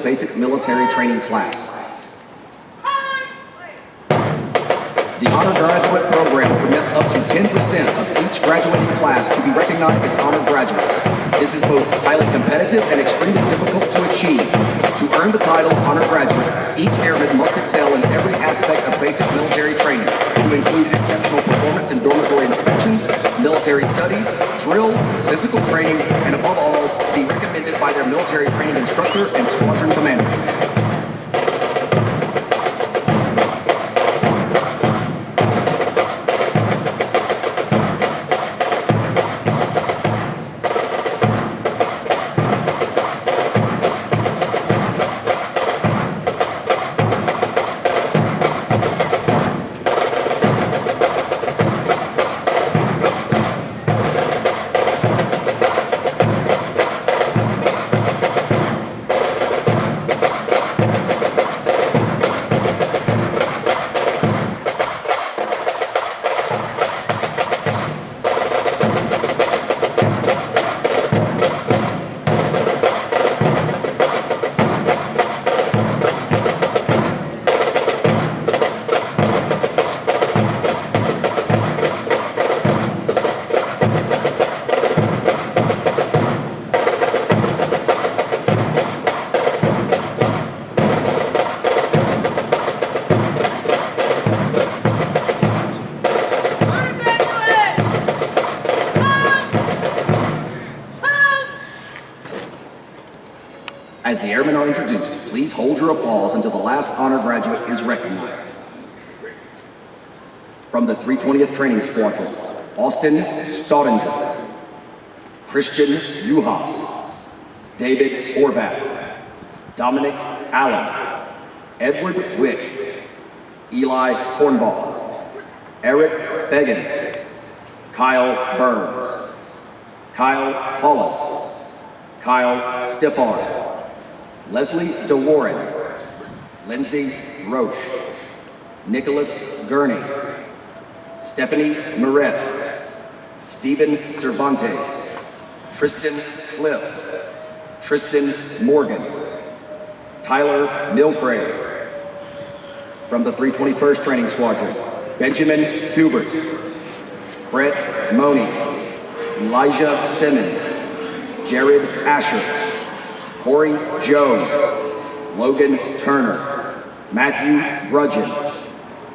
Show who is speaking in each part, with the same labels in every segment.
Speaker 1: basic military training class. The Honor Graduate Program permits up to 10% of each graduating class to be recognized as honor graduates. This is both highly competitive and extremely difficult to achieve. To earn the title Honor Graduate, each airman must excel in every aspect of basic military training, to include exceptional performance in dormitory inspections, military studies, drill, physical training, and above all, be recommended by their military training instructor and squadron commander. As the airmen are introduced, please hold your applause until the last honor graduate is recognized. From the 320th Training Squadron, Austin Staudinger, Christian Juhas, David Horvath, Dominic Allen, Edward Wick, Eli Hornball, Eric Beggins, Kyle Burns, Kyle Hollis, Kyle Stiffard, Leslie DeWarren, Lindsay Roche, Nicholas Gurney, Stephanie Moret, Stephen Cervantes, Tristan Clift, Tristan Morgan, Tyler Milcraig. From the 321st Training Squadron, Benjamin Tubert, Brett Money, Elijah Simmons, Jared Asher, Corey Jones, Logan Turner, Matthew Grudgeon.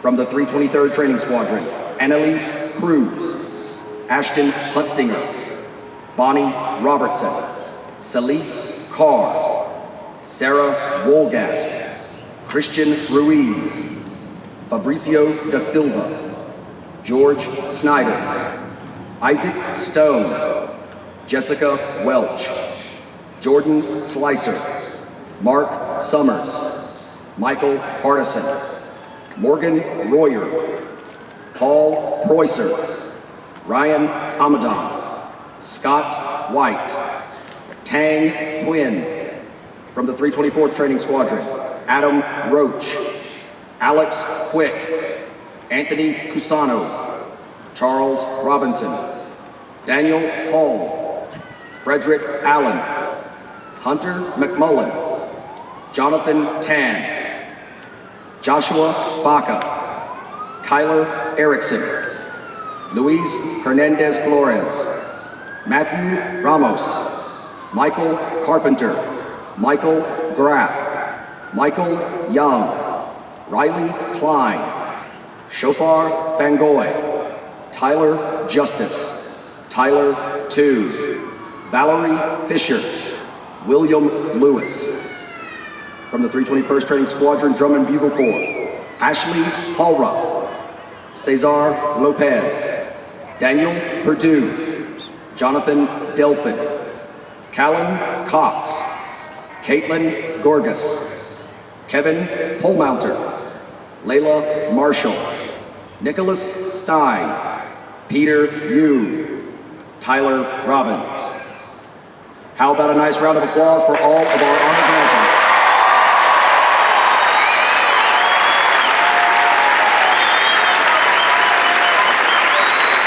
Speaker 1: From the 323rd Training Squadron, Annalise Cruz, Ashton Hutzinger, Bonnie Robertson, Celise Carr, Sarah Wolgast, Christian Ruiz, Fabricio da Silva, George Snyder, Isaac Stone, Jessica Welch, Jordan Slicer, Mark Summers, Michael Hardison, Morgan Royer, Paul Preuser, Ryan Amadon, Scott White, Tang Quinn. From the 324th Training Squadron, Adam Roach, Alex Quick, Anthony Cusano, Charles Robinson, Daniel Hall, Frederick Allen, Hunter McMullen, Jonathan Tan, Joshua Baca, Kyler Erickson, Luis Hernandez Flores, Matthew Ramos, Michael Carpenter, Michael Graff, Michael Young, Riley Klein, Shofar Bangoy, Tyler Justice, Tyler Tu, Valerie Fisher, William Lewis. From the 321st Training Squadron Drum and Bugle Corps, Ashley Hallrup, Cesar Lopez, Daniel Perdue, Jonathan Delphin, Callan Cox, Caitlin Gorgas, Kevin Polemounter, Layla Marshall, Nicholas Stein, Peter Yu, Tyler Robbins. How about a nice round of applause for all of our honor graduates?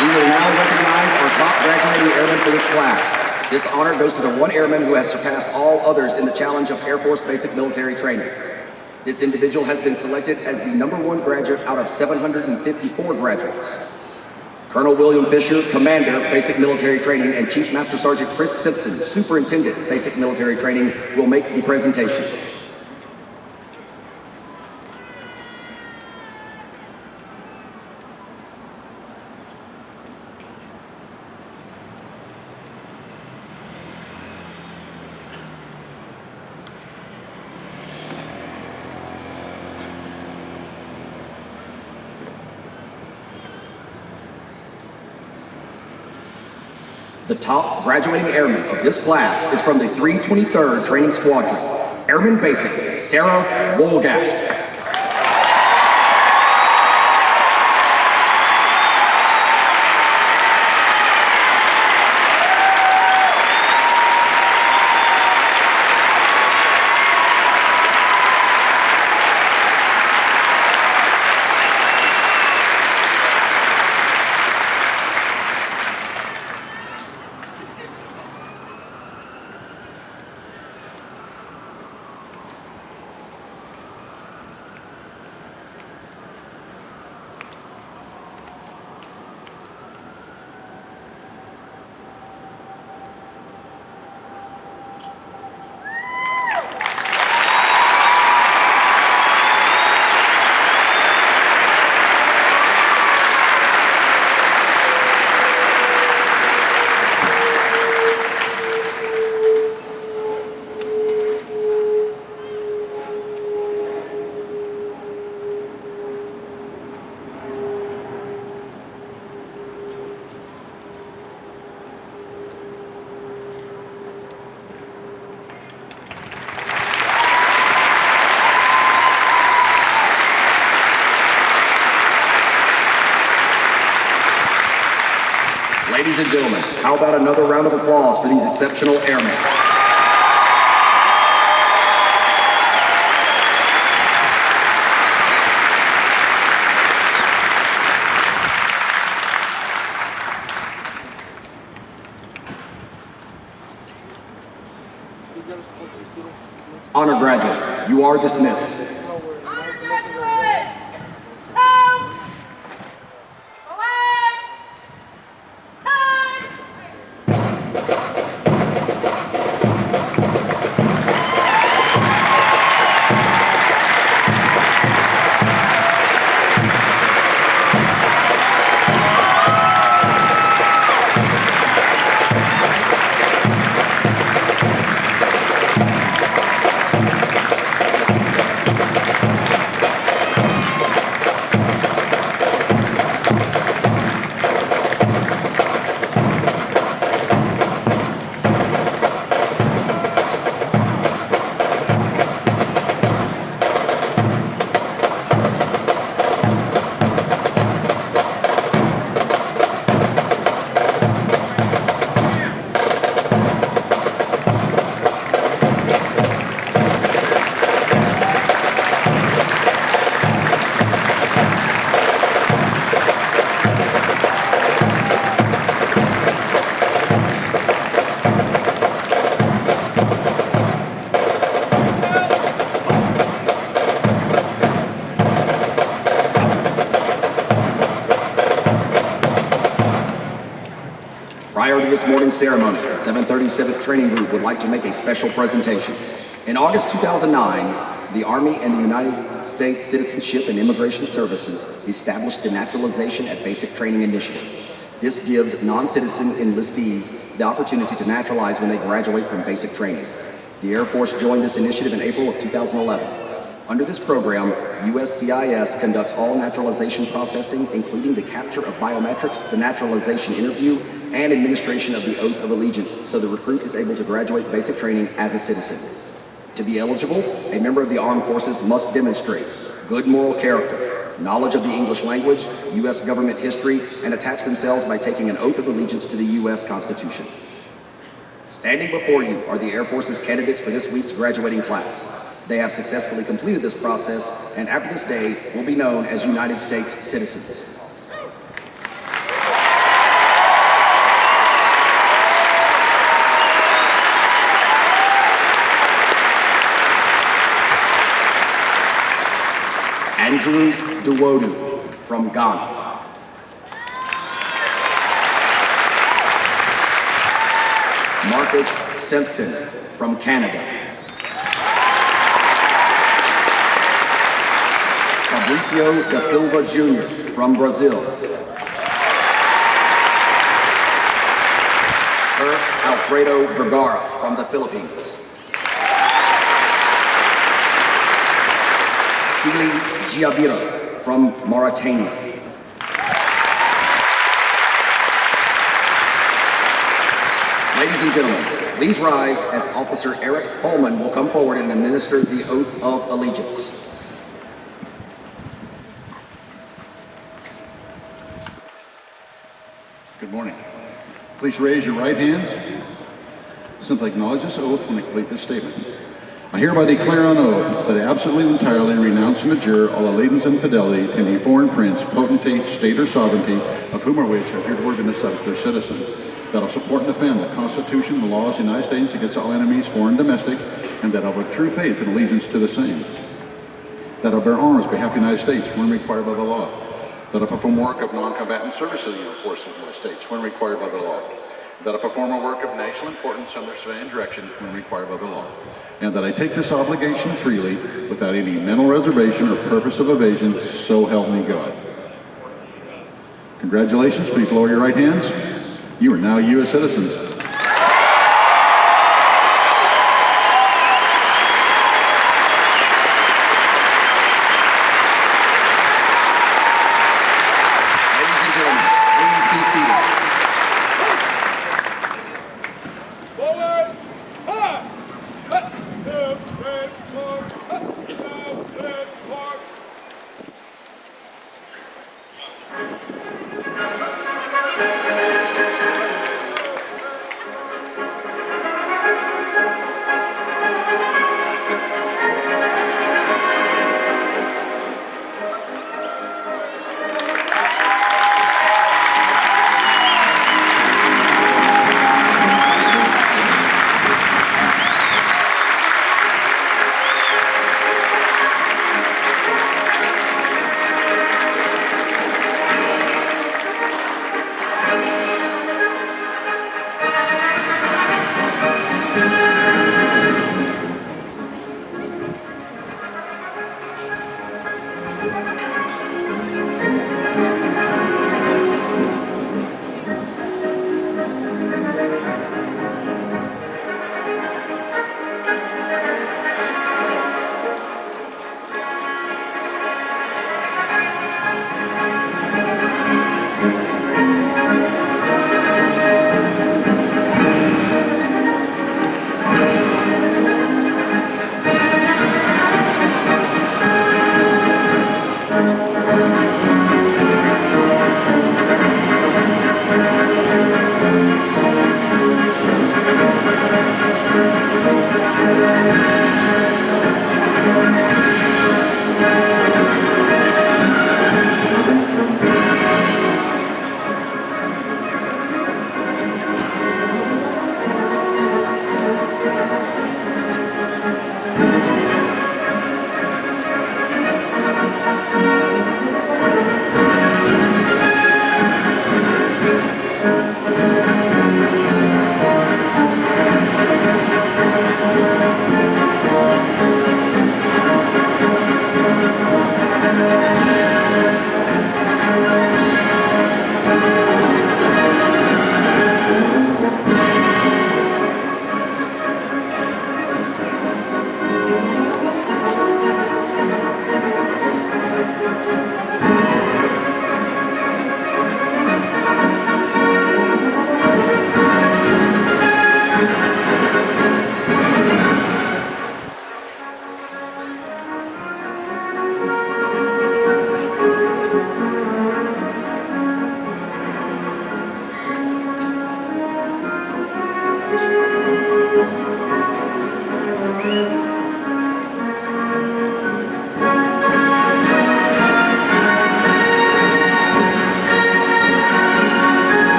Speaker 1: We will now recognize our top graduating airmen for this class. This honor goes to the one airman who has surpassed all others in the challenge of Air Force basic military training. This individual has been selected as the #1 graduate out of 754 graduates. Colonel William Fisher, Commander, Basic Military Training, and Chief Master Sergeant Chris Simpson, Superintendent, Basic Military Training, will make the presentation. The top graduating airman of this class is from the 323rd Training Squadron, Airman Basic, Sarah Wolgast. Ladies and gentlemen, how about another round of applause for these exceptional airmen? Honor graduates, you are dismissed. Prior to this morning's ceremony, the 737th Training Group would like to make a special presentation. In August 2009, the Army and the United States Citizenship and Immigration Services established the Naturalization at Basic Training Initiative. This gives non-citizen enlistees the opportunity to naturalize when they graduate from basic training. The Air Force joined this initiative in April of 2011. Under this program, USCIS conducts all naturalization processing, including the capture of biometrics, the naturalization interview, and administration of the oath of allegiance, so the recruit is able to graduate basic training as a citizen. To be eligible, a member of the armed forces must demonstrate good moral character, knowledge of the English language, U.S. government history, and attach themselves by taking an oath of allegiance to the U.S. Constitution. Standing before you are the Air Force's candidates for this week's graduating class. They have successfully completed this process, and after this day will be known as United States citizens. Andrews Duwodu from Ghana. Marcus Simpson from Canada. Fabricio da Silva Jr. from Brazil. Kurt Alfredo Vergara from the Philippines. Sili Giabira from Mauritania. Ladies and gentlemen, please rise as Officer Eric Holman will come forward and administer the oath of allegiance.
Speaker 2: Good morning. Please raise your right hands. Simply acknowledge this oath when I complete this statement. I hereby declare on oath that I absolutely and entirely renounce and adjure all allegiance and fidelity to any foreign prince, potentate, state, or sovereignty, of whom or which I have heretofore been a subject or citizen, that I will support and defend the Constitution and the laws of the United States against all enemies, foreign and domestic, and that I will have true faith and allegiance to the same, that I will bear arms on behalf of the United States when required by the law, that I perform work of non-combatant service to the United Forces of the United States when required by the law, that I perform a work of national importance under civilian direction when required by the law, and that I take this obligation freely without any mental reservation or purpose of evasion, so help me God. Congratulations. Please lower your right hands. You are now U.S. citizens.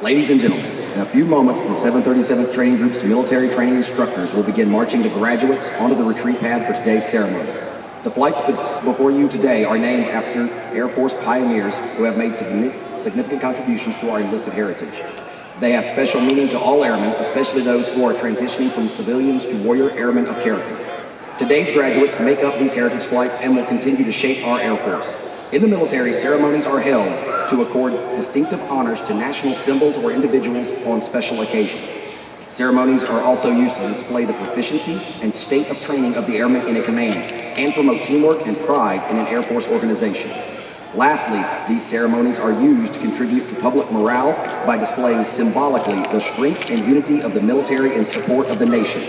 Speaker 1: Ladies and gentlemen, in a few moments, the 737th Training Group's military training instructors will begin marching the graduates onto the retreat pad for today's ceremony. The flights before you today are named after Air Force pioneers who have made significant contributions to our enlisted heritage. They have special meaning to all airmen, especially those who are transitioning from civilians to warrior airmen of character. Today's graduates make up these heritage flights and will continue to shape our Air Force. In the military, ceremonies are held to accord distinctive honors to national symbols or individuals on special occasions. Ceremonies are also used to display the proficiency and state of training of the airmen in a command and promote teamwork and pride in an Air Force organization. Lastly, these ceremonies are used to contribute to public morale by displaying symbolically the strength and unity of the military in support of the nation.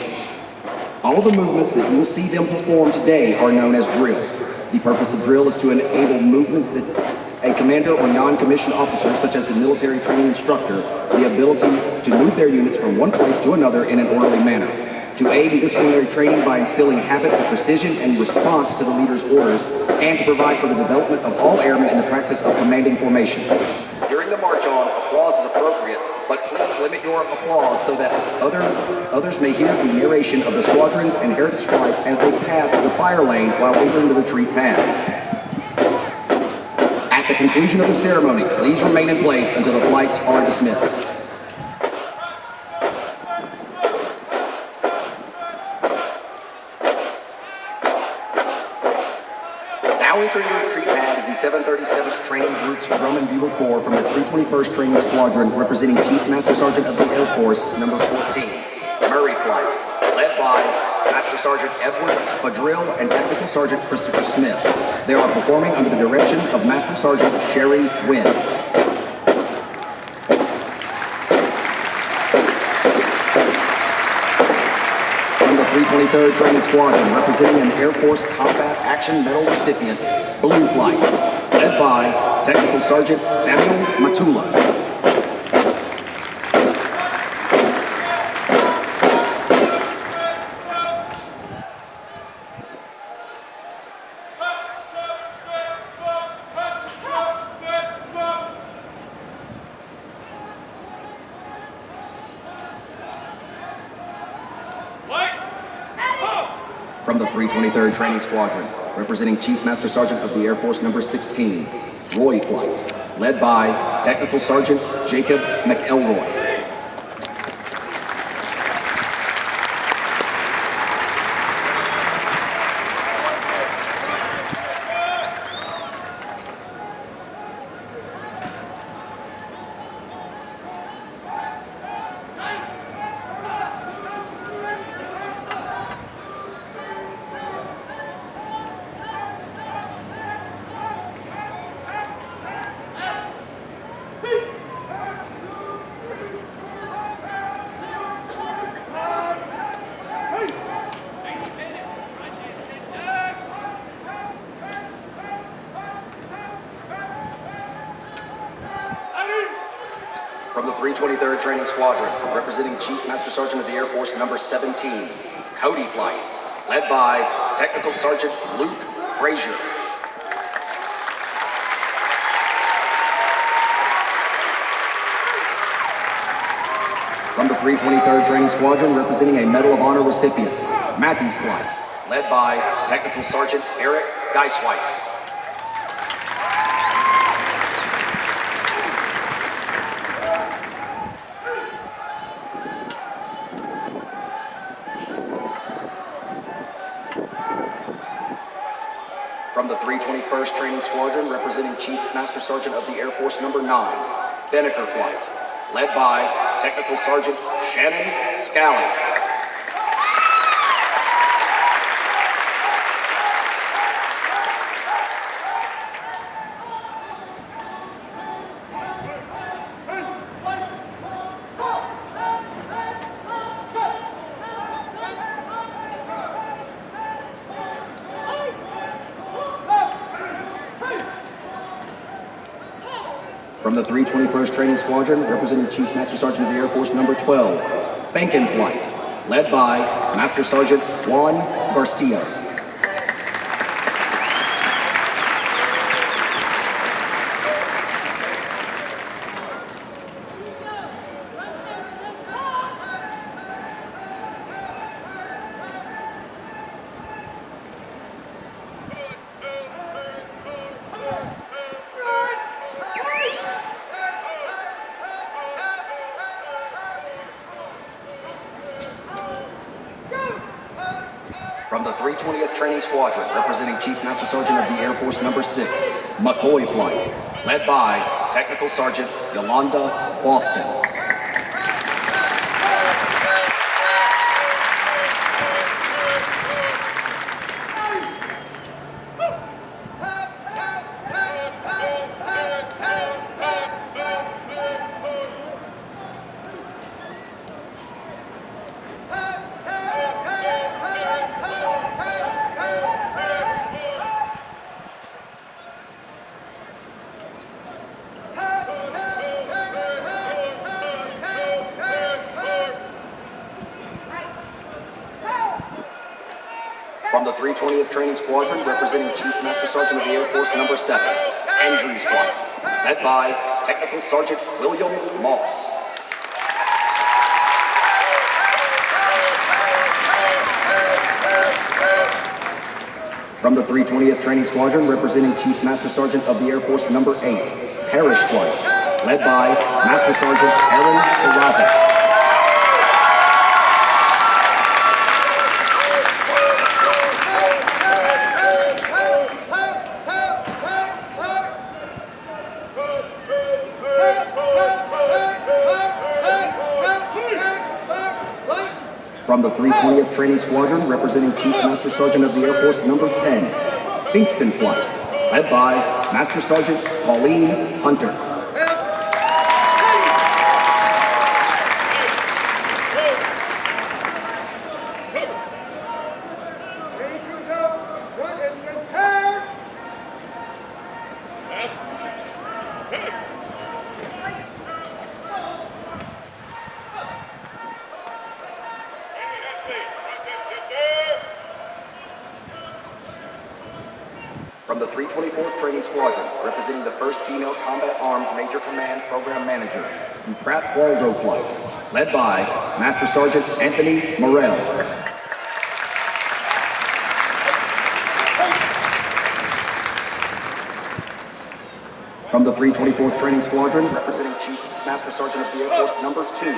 Speaker 1: All the movements that you will see them perform today are known as drill. The purpose of drill is to enable movements that a commander or non-commissioned officer, such as the military training instructor, the ability to move their units from one place to another in an orderly manner, to aid in disciplinary training by instilling habits of precision and response to the leader's orders, and to provide for the development of all airmen in the practice of commanding formations. During the march on, applause is appropriate, but please limit your applause so that others may hear the narration of the squadrons and heritage flights as they pass the fire lane while entering the retreat pad. At the conclusion of the ceremony, please remain in place until the flights are dismissed. Now entering the retreat pad is the 737th Training Group's Drum and Bugle Corps from the 321st Training Squadron, representing Chief Master Sergeant of the Air Force, number 14, Murray Flight, led by Master Sergeant Edward Fadrill and Technical Sergeant Christopher Smith. They are performing under the direction of Master Sergeant Sherry Wynn. From the 323rd Training Squadron, representing an Air Force Combat Action Medal recipient, Balloon Flight, led by Technical Sergeant Samuel Matula. From the 323rd Training Squadron, representing Chief Master Sergeant of the Air Force number 16, Roy Flight, led by Technical Sergeant Jacob McElroy. From the 323rd Training Squadron, representing Chief Master Sergeant of the Air Force number 17, Cody Flight, led by Technical Sergeant Luke Frazier. From the 323rd Training Squadron, representing a Medal of Honor recipient, Matthews Flight, led by Technical Sergeant Eric Geiswhite. From the 321st Training Squadron, representing Chief Master Sergeant of the Air Force number 9, Benneker Flight, led by Technical Sergeant Shannon Scally. From the 321st Training Squadron, representing Chief Master Sergeant of the Air Force number 12, Bankin Flight, led by Master Sergeant Juan Garcia. From the 320th Training Squadron, representing Chief Master Sergeant of the Air Force Number 6, McCoy Flight, led by Technical Sergeant Yolanda Boston. From the 320th Training Squadron, representing Chief Master Sergeant of the Air Force Number 7, Andrews Flight, led by Technical Sergeant William Moss. From the 320th Training Squadron, representing Chief Master Sergeant of the Air Force Number 8, Parrish Flight, led by Master Sergeant Aaron Terrazas. From the 320th Training Squadron, representing Chief Master Sergeant of the Air Force Number 10, Finkston Flight, led by Master Sergeant Pauline Hunter. From the 324th Training Squadron, representing the 1st Female Combat Arms Major Command Program Manager, Pratt Waldo Flight, led by Master Sergeant Anthony Morrell. From the 324th Training Squadron, representing Chief Master Sergeant of the Air Force Number 2,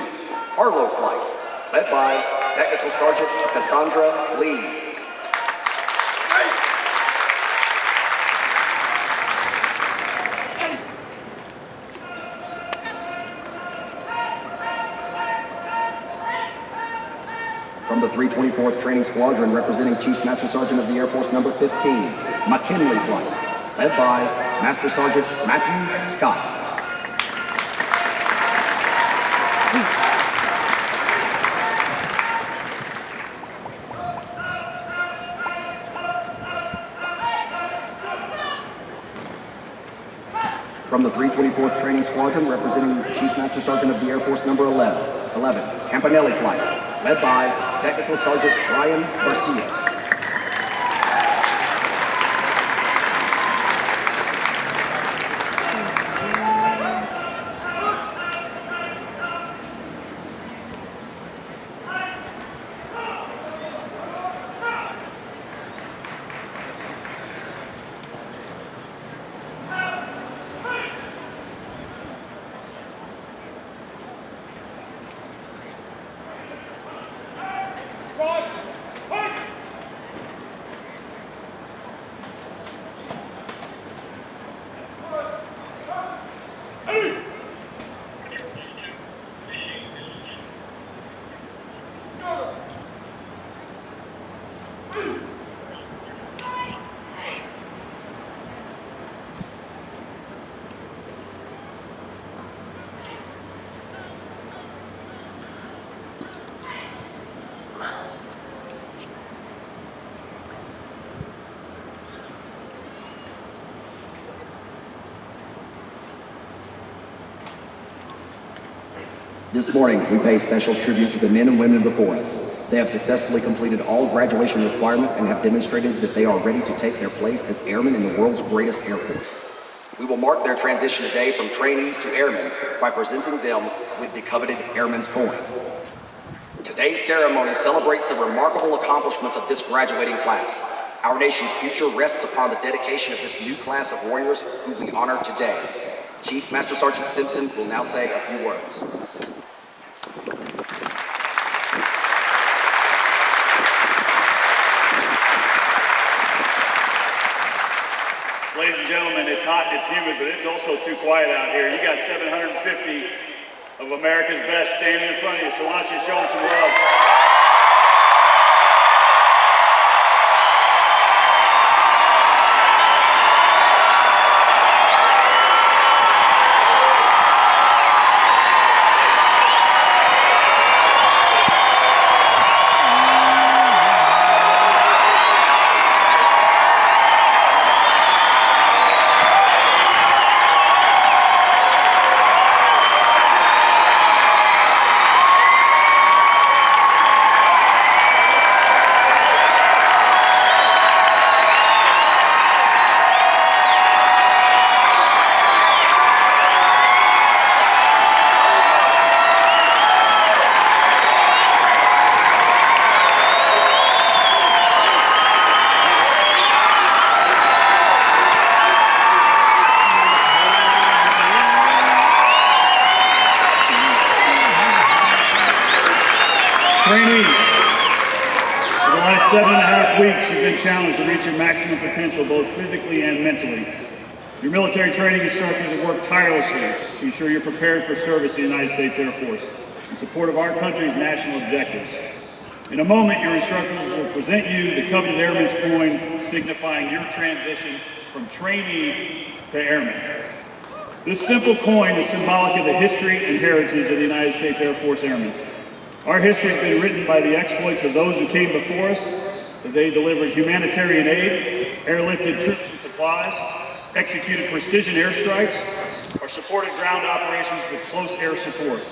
Speaker 1: Harlow Flight, led by Technical Sergeant Cassandra Lee. From the 324th Training Squadron, representing Chief Master Sergeant of the Air Force Number 15, McKinley Flight, led by Master Sergeant Matthew Scott. From the 324th Training Squadron, representing Chief Master Sergeant of the Air Force Number 11, Campanelli Flight, led by Technical Sergeant Ryan Garcia. This morning, we pay special tribute to the men and women before us. They have successfully completed all graduation requirements and have demonstrated that they are ready to take their place as airmen in the world's greatest Air Force. We will mark their transition today from trainees to airmen by presenting them with the coveted Airman's Coin. Today's ceremony celebrates the remarkable accomplishments of this graduating class. Our nation's future rests upon the dedication of this new class of warriors who we honor today. Chief Master Sergeant Simpson will now say a few words.
Speaker 3: gentlemen, it's hot and it's humid, but it's also too quiet out here. You got 750 of America's best standing in front of you, so why don't you show them some love? Trainees, for the last 7.5 weeks, you've been challenged to reach your maximum potential, both physically and mentally. Your military training instructors have worked tirelessly to ensure you're prepared for service in the United States Air Force in support of our country's national objectives. In a moment, your instructors will present you the coveted Airman's coin, signifying your transition from trainee to Airman. This simple coin is symbolic of the history and heritage of the United States Air Force Airmen. Our history has been written by the exploits of those who came before us as they delivered humanitarian aid, airlifted troops and supplies, executed precision airstrikes, or supported ground operations with close air support.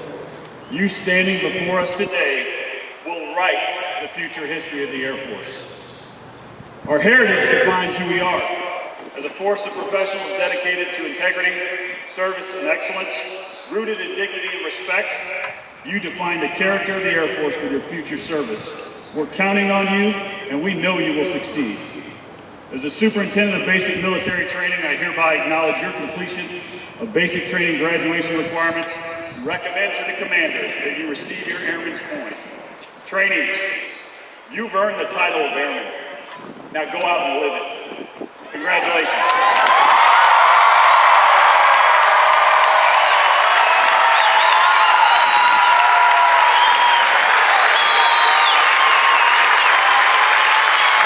Speaker 3: You standing before us today will write the future history of the Air Force. Our heritage defines who we are, as a force of professionals dedicated to integrity, service, and excellence, rooted in dignity and respect. You define the character of the Air Force with your future service. We're counting on you, and we know you will succeed. As the Superintendent of Basic Military Training, I hereby acknowledge your completion of basic training graduation requirements and recommend to the Commander that you receive your Airman's coin. Trainees, you've earned the title of Airman. Now go out and live it. Congratulations.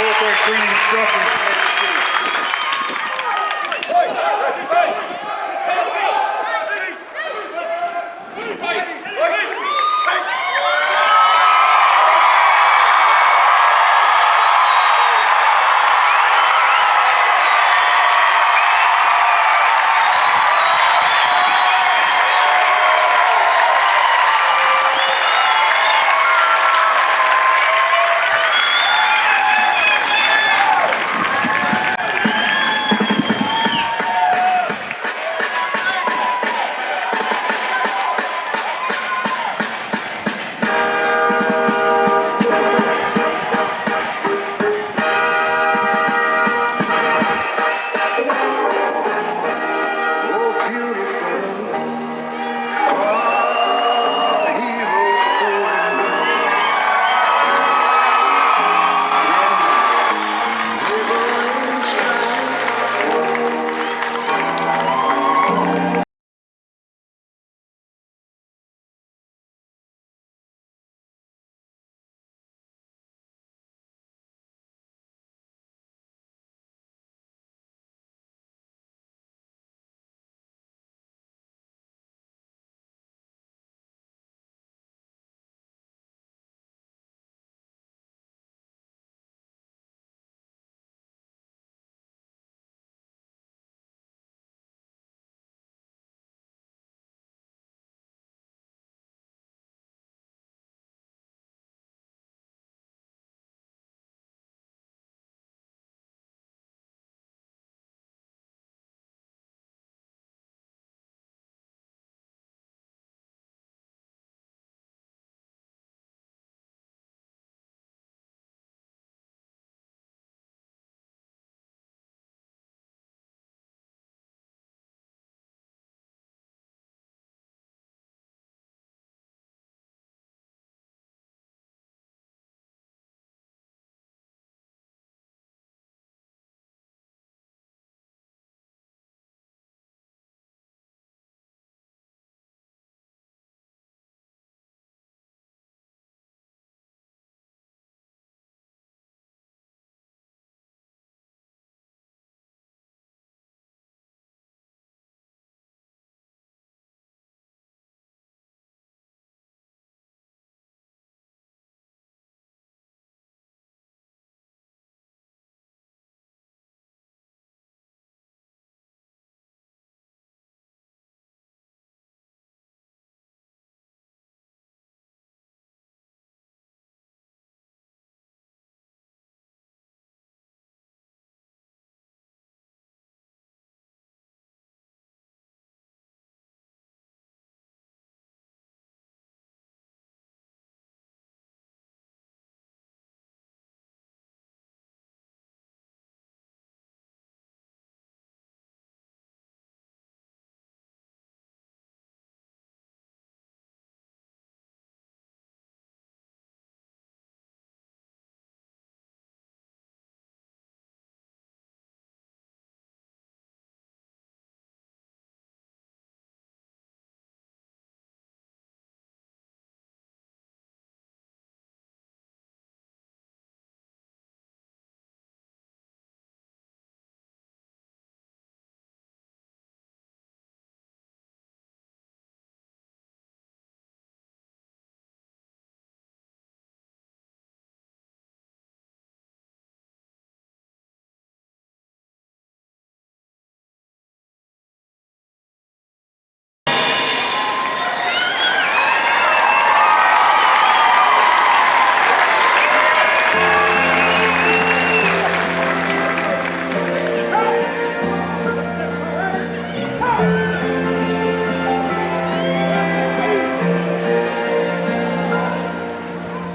Speaker 3: Military training instructors may receive.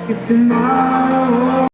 Speaker 4: If tomorrow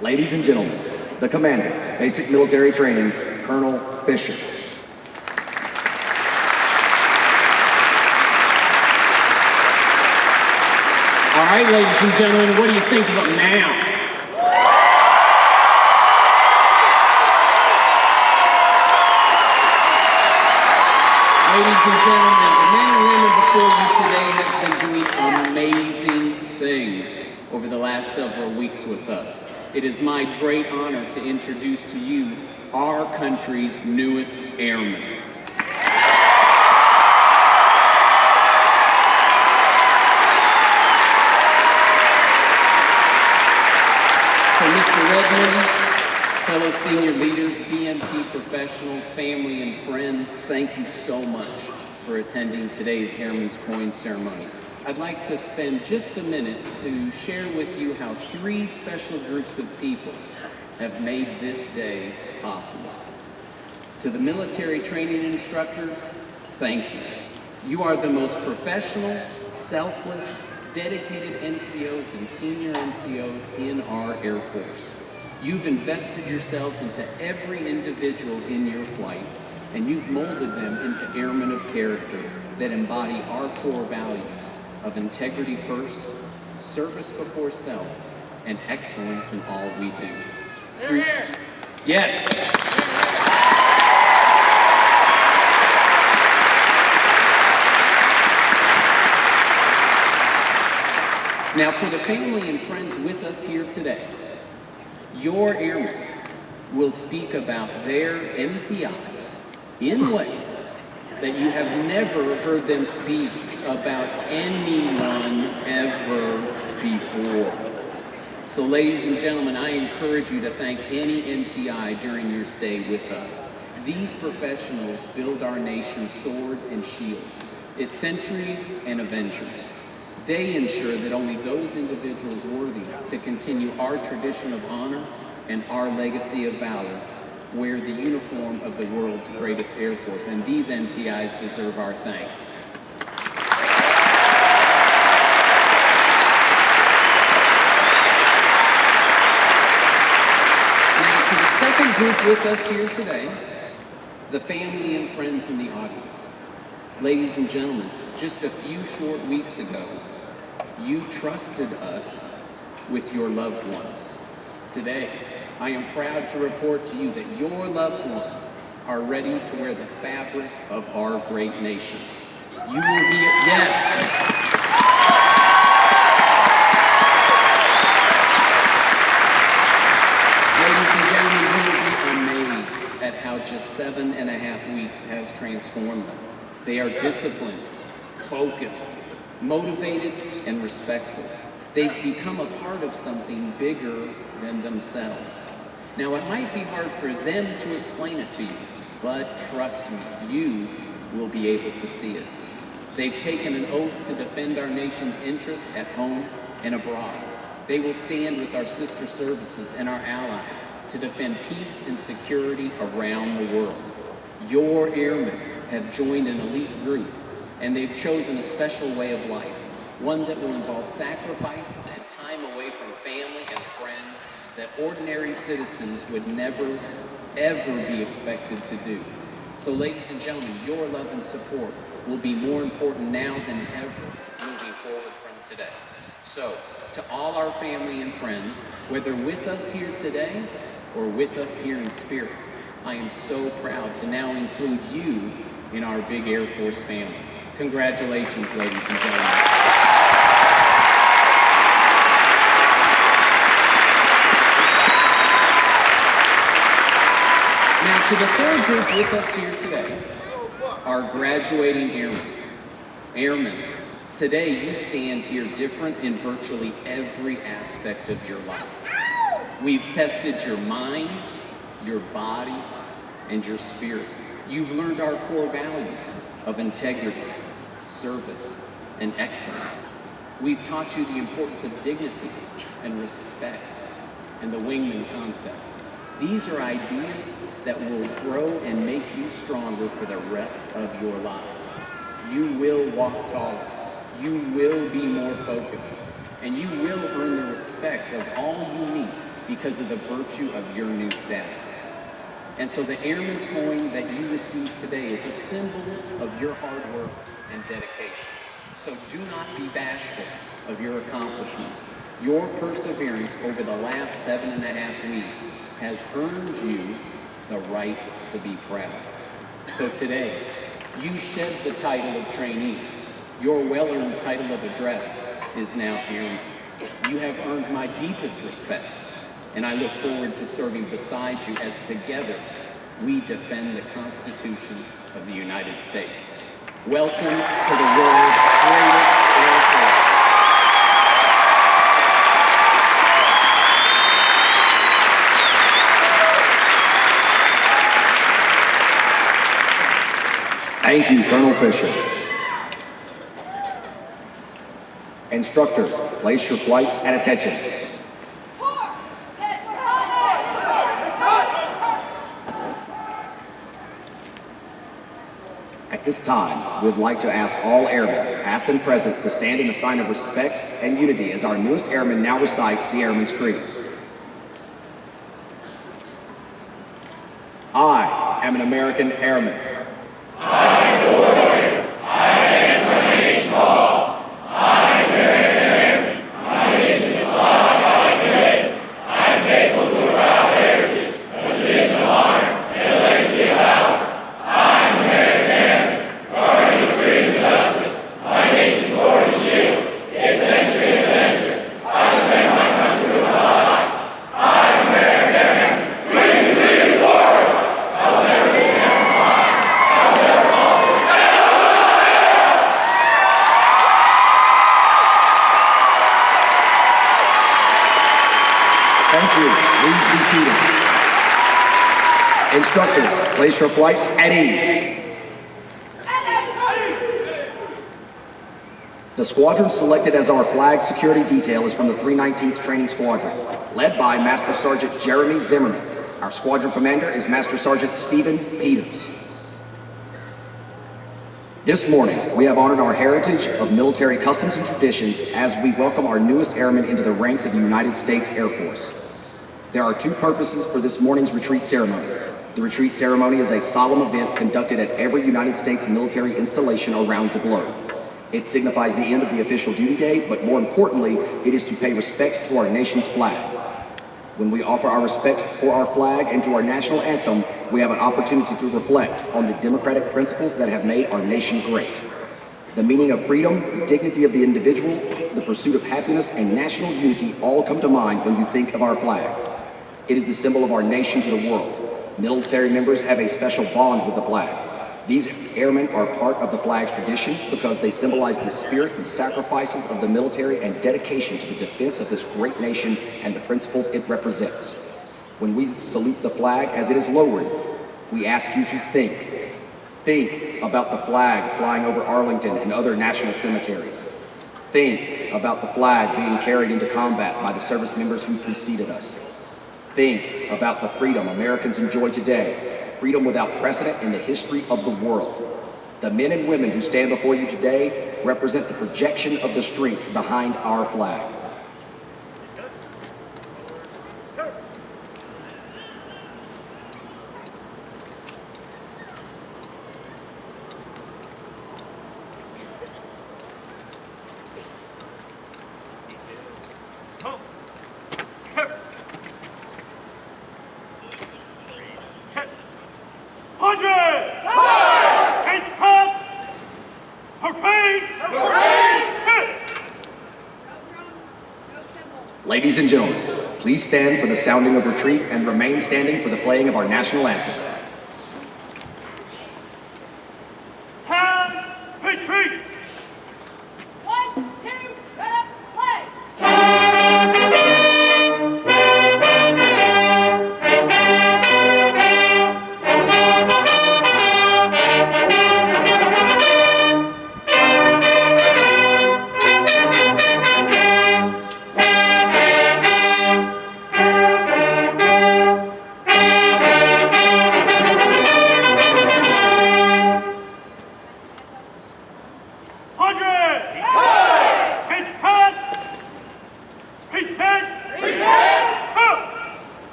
Speaker 1: Ladies and gentlemen, the Commander, Basic Military Training, Colonel Fisher.
Speaker 5: All right, ladies and gentlemen, what do you think of them now? Ladies and gentlemen, the men and women before you today have been doing amazing things over the last several weeks with us. It is my great honor to introduce to you our country's newest airman. So, Mr. Redmond, fellow senior leaders, be EMT professionals, family, and friends, thank you so much for attending today's Airman's Coin ceremony. I'd like to spend just a minute to share with you how 3 special groups of people have made this day possible. To the military training instructors, thank you. You are the most professional, selfless, dedicated NCOs and senior NCOs in our Air Force. You've invested yourselves into every individual in your flight, and you've molded them into airmen of character that embody our core values of integrity first, service before self, and excellence in all we do. Yes. Now, for the family and friends with us here today, your airmen will speak about their MTIs in ways that you have never heard them speak about anyone ever before. So, ladies and gentlemen, I encourage you to thank any MTI during your stay with us. These professionals build our nation's sword and shield, its sentries and avengers. They ensure that only those individuals worthy to continue our tradition of honor and our legacy of valor wear the uniform of the world's greatest Air Force, and these MTIs deserve our thanks. Now, to the second group with us here today, the family and friends in the audience. Ladies and gentlemen, just a few short weeks ago, you trusted us with your loved ones. Today, I am proud to report to you that your loved ones are ready to wear the fabric of our great nation. You will be, yes. Ladies and gentlemen, you will be amazed at how just 7.5 weeks has transformed them. They are disciplined, focused, motivated, and respectful. They've become a part of something bigger than themselves. Now, it might be hard for them to explain it to you, but trust me, you will be able to see it. They've taken an oath to defend our nation's interests at home and abroad. They will stand with our sister services and our allies to defend peace and security around the world. Your airmen have joined an elite group, and they've chosen a special way of life, one that will involve sacrifices and time away from family and friends that ordinary citizens would never, ever be expected to do. So, ladies and gentlemen, your love and support will be more important now than ever moving forward from today. So, to all our family and friends, whether with us here today or with us here in spirit, I am so proud to now include you in our big Air Force family. Congratulations, ladies and gentlemen. Now, to the third group with us here today, our graduating airmen. Airmen, today you stand here different in virtually every aspect of your life. We've tested your mind, your body, and your spirit. You've learned our core values of integrity, service, and excellence. We've taught you the importance of dignity and respect and the wingman concept. These are ideas that will grow and make you stronger for the rest of your lives. You will walk taller. You will be more focused. And you will earn the respect of all you meet because of the virtue of your new status. And so the Airman's Coin that you receive today is a symbol of your hard work and dedication. So do not be bashful of your accomplishments. Your perseverance over the last 7.5 weeks has earned you the right to be proud. So today, you shed the title of trainee. Your well-earned title of address is now Airman. You have earned my deepest respect, and I look forward to serving beside you as together we defend the Constitution of the United States. Welcome to the world's greatest Air Force.
Speaker 1: Thank you, Colonel Fisher. Instructors, place your flights at attention. At this time, we would like to ask all airmen, past and present, to stand in a sign of respect and unity as our newest airmen now recite the Airman's Creed. I am an American airman. Thank you. Please be seated. Instructors, place your flights at ease. The squadron selected as our flag security detail is from the 319th Training Squadron, led by Master Sergeant Jeremy Zimmerman. Our squadron commander is Master Sergeant Stephen Peters. This morning, we have honored our heritage of military customs and traditions as we welcome our newest airmen into the ranks of the United States Air Force. There are two purposes for this morning's retreat ceremony. The retreat ceremony is a solemn event conducted at every United States military installation around the globe. It signifies the end of the official duty day, but more importantly, it is to pay respect to our nation's flag. When we offer our respect for our flag and to our national anthem, we have an opportunity to reflect on the democratic principles that have made our nation great. The meaning of freedom, the dignity of the individual, the pursuit of happiness, and national unity all come to mind when you think of our flag. It is the symbol of our nation to the world. Military members have a special bond with the flag. These airmen are part of the flag's tradition because they symbolize the spirit and sacrifices of the military and dedication to the defense of this great nation and the principles it represents. When we salute the flag as it is lowered, we ask you to think. Think about the flag flying over Arlington and other national cemeteries. Think about the flag being carried into combat by the service members who preceded us. Think about the freedom Americans enjoy today, freedom without precedent in the history of the world. The men and women who stand before you today represent the projection of the strength behind our flag. Ladies and gentlemen, please stand for the sounding of retreat and remain standing for the playing of our national anthem.
Speaker 3: Hand retreat!
Speaker 6: 1, 2, set up, play!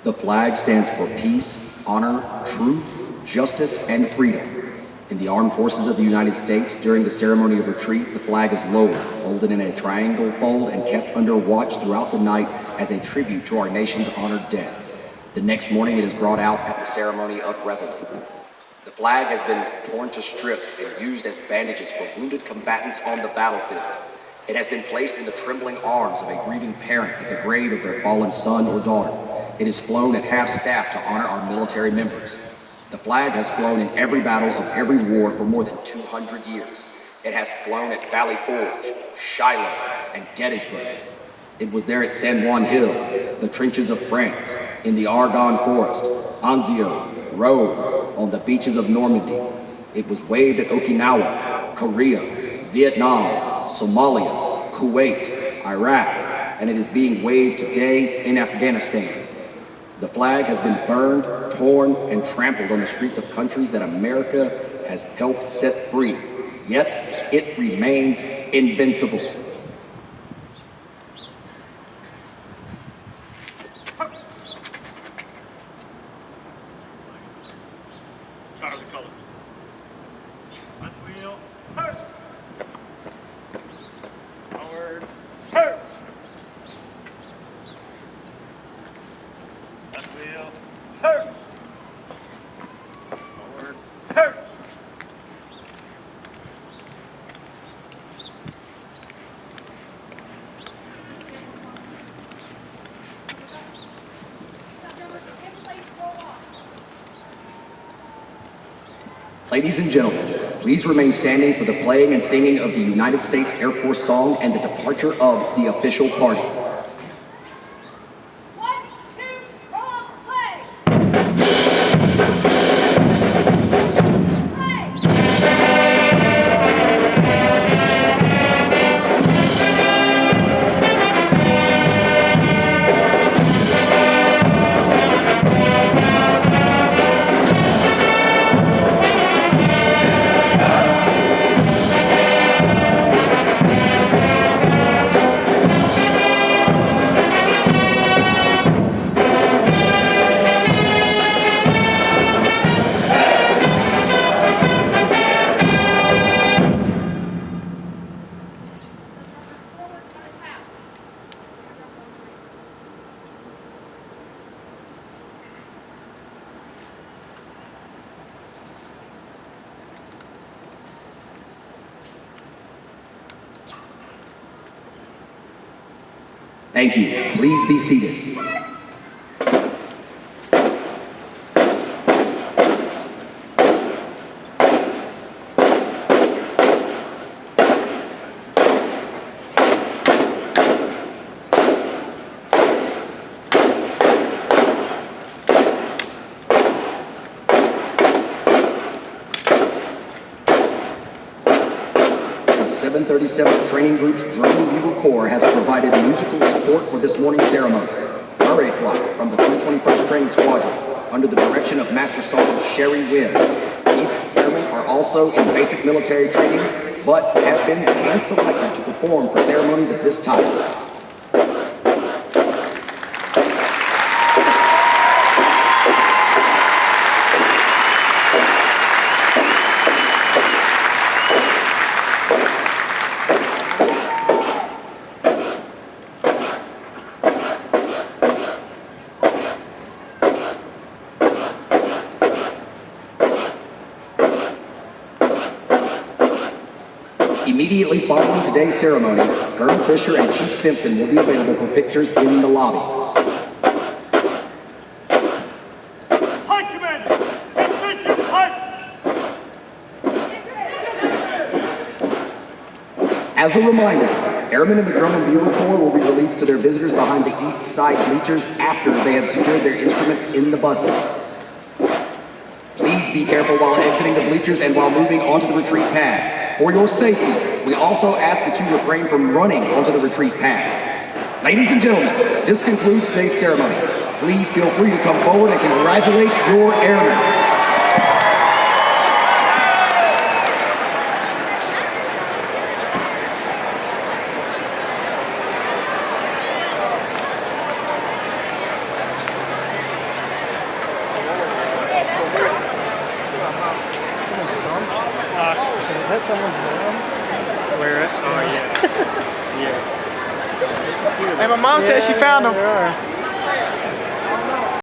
Speaker 1: The flag stands for peace, honor, truth, justice, and freedom. In the armed forces of the United States, during the ceremony of retreat, the flag is lowered, folded in a triangle fold, and kept under watch throughout the night as a tribute to our nation's honored dead. The next morning, it is brought out at the ceremony of reveille. The flag has been torn to strips and used as bandages for wounded combatants on the battlefield. It has been placed in the trembling arms of a grieving parent at the grave of their fallen son or daughter. It is flown at half-staff to honor our military members. The flag has flown in every battle of every war for more than 200 years. It has flown at Valley Forge, Shiloh, and Gettysburg. It was there at San Juan Hill, the trenches of France, in the Argonne Forest, Anzio, Rome, on the beaches of Normandy. It was waved at Okinawa, Korea, Vietnam, Somalia, Kuwait, Iraq, and it is being waved today in Afghanistan. The flag has been burned, torn, and trampled on the streets of countries that America has helped set free, yet it remains invincible.
Speaker 3: Tired of the colors. Left wheel, hurt. Forward, hurt. Left wheel, hurt. Forward, hurt.
Speaker 1: Ladies and gentlemen, please remain standing for the playing and singing of the United States Air Force song and the departure of the official party.
Speaker 6: 1, 2, roll up, play! Play! Forward on attack.
Speaker 1: Thank you. Please be seated. The 737th Training Group's Drum and Bugle Corps has provided musical support for this morning's ceremony. Parade flight from the 321st Training Squadron, under the direction of Master Sergeant Sherry Wynn. These airmen are also in basic military training, but have been hand-selected to perform for ceremonies of this type. Immediately following today's ceremony, Colonel Fisher and Chief Simpson will be available for pictures in the lobby.
Speaker 3: Hi, Commander! Mission, hi!
Speaker 1: As a reminder, airmen in the Drum and Bugle Corps will be released to their visitors behind the east side bleachers after they have secured their instruments in the buses. Please be careful while exiting the bleachers and while moving onto the retreat pad. For your safety, we also ask that you refrain from running onto the retreat pad. Ladies and gentlemen, this concludes today's ceremony. Please feel free to come forward and congratulate your airmen.
Speaker 7: that someone's mom? Where? Oh yeah. Yeah. Hey, my mom said she found them.